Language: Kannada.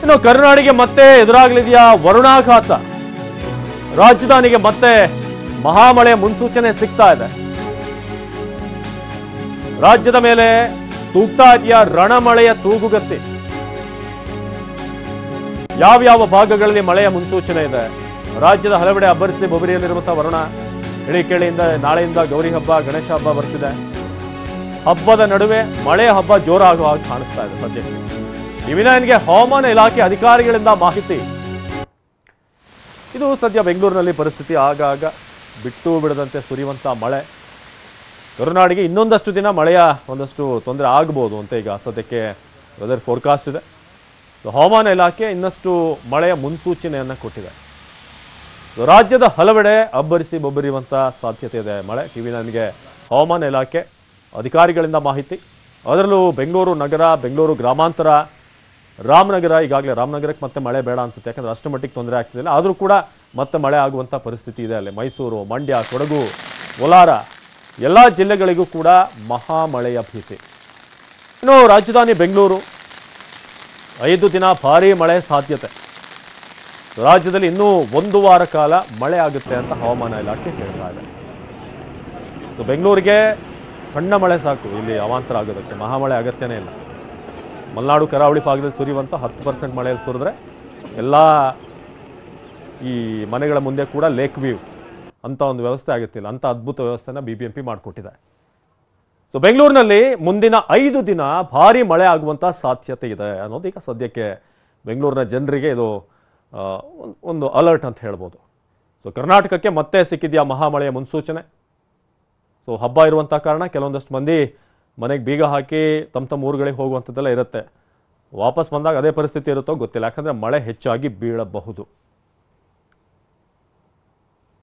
ಇನ್ನು ಕರುನಾಡಿಗೆ ಮತ್ತೆ ಎದುರಾಗಲಿದೆಯಾ ವರುಣಾಘಾತ. ರಾಜಧಾನಿಗೆ ಮತ್ತೆ ಮಹಾಮಳೆಯ ಮುನ್ಸೂಚನೆ ಸಿಗ್ತಾ ಇದೆ. ರಾಜ್ಯದ ಮೇಲೆ ತೂಗ್ತಾ ಇದೆಯಾ ರಣಮಳೆಯ ತೂಗುಗತ್ತಿ. ಯಾವ್ಯಾವ ಭಾಗಗಳಲ್ಲಿ ಮಳೆಯ ಮುನ್ಸೂಚನೆ ಇದೆ? ರಾಜ್ಯದ ಹಲವೆಡೆ ಅಬ್ಬರಿಸಿ ಬೊಬರಿಯಲ್ಲಿರುವಂತಹ ವರುಣ ಇಳಿಕೆಳೆಯಿಂದ ನಾಳೆಯಿಂದ ಗೌರಿ ಹಬ್ಬ, ಗಣೇಶ ಹಬ್ಬ ಬರ್ತಿದೆ. ಹಬ್ಬದ ನಡುವೆ ಮಳೆಯ ಹಬ್ಬ ಜೋರಾಗುವ ಹಾಗೆ ಕಾಣಿಸ್ತಾ ಇದೆ ಸದ್ಯಕ್ಕೆ. ಟಿವಿ9ಗೆ ಹವಾಮಾನ ಇಲಾಖೆ ಅಧಿಕಾರಿಗಳಿಂದ ಮಾಹಿತಿ. ಇದು ಸದ್ಯ ಬೆಂಗಳೂರಿನಲ್ಲಿ ಪರಿಸ್ಥಿತಿ. ಆಗಾಗ ಬಿಟ್ಟು ಬಿಡದಂತೆ ಸುರಿಯುವಂಥ ಮಳೆ. ಕರುನಾಡಿಗೆ ಇನ್ನೊಂದಷ್ಟು ದಿನ ಮಳೆಯ ಒಂದಷ್ಟು ತೊಂದರೆ ಆಗಬಹುದು ಅಂತ ಈಗ ಸದ್ಯಕ್ಕೆ ವೆದರ್ ಫೋರ್ಕಾಸ್ಟ್ ಇದೆ. ಹವಾಮಾನ ಇಲಾಖೆ ಇನ್ನಷ್ಟು ಮಳೆಯ ಮುನ್ಸೂಚನೆಯನ್ನು ಕೊಟ್ಟಿದೆ. ರಾಜ್ಯದ ಹಲವೆಡೆ ಅಬ್ಬರಿಸಿ ಬೊಬ್ಬರಿಯುವಂಥ ಸಾಧ್ಯತೆ ಇದೆ ಮಳೆ. ಟಿವಿ9ಗೆ ಹವಾಮಾನ ಇಲಾಖೆ ಅಧಿಕಾರಿಗಳಿಂದ ಮಾಹಿತಿ. ಅದರಲ್ಲೂ ಬೆಂಗಳೂರು ನಗರ, ಬೆಂಗಳೂರು ಗ್ರಾಮಾಂತರ, ರಾಮನಗರ, ಈಗಾಗಲೇ ರಾಮನಗರಕ್ಕೆ ಮತ್ತೆ ಮಳೆ ಬೇಡ ಅನ್ಸುತ್ತೆ, ಯಾಕಂದರೆ ಅಷ್ಟು ಮಟ್ಟಿಗೆ ತೊಂದರೆ ಆಗ್ತಿಲ್ಲ. ಆದರೂ ಕೂಡ ಮತ್ತೆ ಮಳೆ ಆಗುವಂಥ ಪರಿಸ್ಥಿತಿ ಇದೆ ಅಲ್ಲಿ. ಮೈಸೂರು, ಮಂಡ್ಯ, ಕೊಡಗು, ಕೋಲಾರ ಎಲ್ಲ ಜಿಲ್ಲೆಗಳಿಗೂ ಕೂಡ ಮಹಾಮಳೆಯ ಭೀತಿ. ಇನ್ನು ರಾಜಧಾನಿ ಬೆಂಗಳೂರು 5 ದಿನ ಭಾರೀ ಮಳೆ ಸಾಧ್ಯತೆ. ರಾಜ್ಯದಲ್ಲಿ ಇನ್ನೂ 1 ವಾರ ಕಾಲ ಮಳೆ ಆಗುತ್ತೆ ಅಂತ ಹವಾಮಾನ ಇಲಾಖೆ ಹೇಳ್ತಾ ಇದೆ. ಬೆಂಗಳೂರಿಗೆ ಸಣ್ಣ ಮಳೆ ಸಾಕು ಇಲ್ಲಿ ಅವಾಂತರ ಆಗೋದಕ್ಕೆ, ಮಹಾಮಳೆ ಅಗತ್ಯನೇ ಇಲ್ಲ. ಮಲೆನಾಡು ಕರಾವಳಿ ಭಾಗದಲ್ಲಿ ಸುರಿಯುವಂಥ 10% ಮಳೆಯಲ್ಲಿ ಸುರಿದ್ರೆ ಎಲ್ಲ ಈ ಮನೆಗಳ ಮುಂದೆ ಕೂಡ ಲೇಕ್ ವ್ಯೂ ಅಂತ ಒಂದು ವ್ಯವಸ್ಥೆ ಆಗುತ್ತಿಲ್ಲ. ಅಂಥ ಅದ್ಭುತ ವ್ಯವಸ್ಥೆನ BBMP ಮಾಡಿಕೊಟ್ಟಿದೆ. ಸೊ ಬೆಂಗಳೂರಿನಲ್ಲಿ ಮುಂದಿನ 5 ದಿನ ಭಾರೀ ಮಳೆ ಆಗುವಂಥ ಸಾಧ್ಯತೆ ಇದೆ ಅನ್ನೋದು ಈಗ ಸದ್ಯಕ್ಕೆ ಬೆಂಗಳೂರಿನ ಜನರಿಗೆ ಇದು ಒಂದು ಅಲರ್ಟ್ ಅಂತ ಹೇಳ್ಬೋದು. ಸೊ ಕರ್ನಾಟಕಕ್ಕೆ ಮತ್ತೆ ಸಿಕ್ಕಿದೆಯಾ ಮಹಾಮಳೆಯ ಮುನ್ಸೂಚನೆ. ಸೊ ಹಬ್ಬ ಇರುವಂಥ ಕಾರಣ ಕೆಲವೊಂದಷ್ಟು ಮಂದಿ ಮನೆಗೆ ಬೀಗ ಹಾಕಿ ತಮ್ಮ ಊರುಗಳಿಗೆ ಹೋಗುವಂಥದ್ದೆಲ್ಲ ಇರುತ್ತೆ. ವಾಪಸ್ ಬಂದಾಗ ಅದೇ ಪರಿಸ್ಥಿತಿ ಇರುತ್ತೋ ಗೊತ್ತಿಲ್ಲ, ಯಾಕಂದರೆ ಮಳೆ ಹೆಚ್ಚಾಗಿ ಬೀಳಬಹುದು.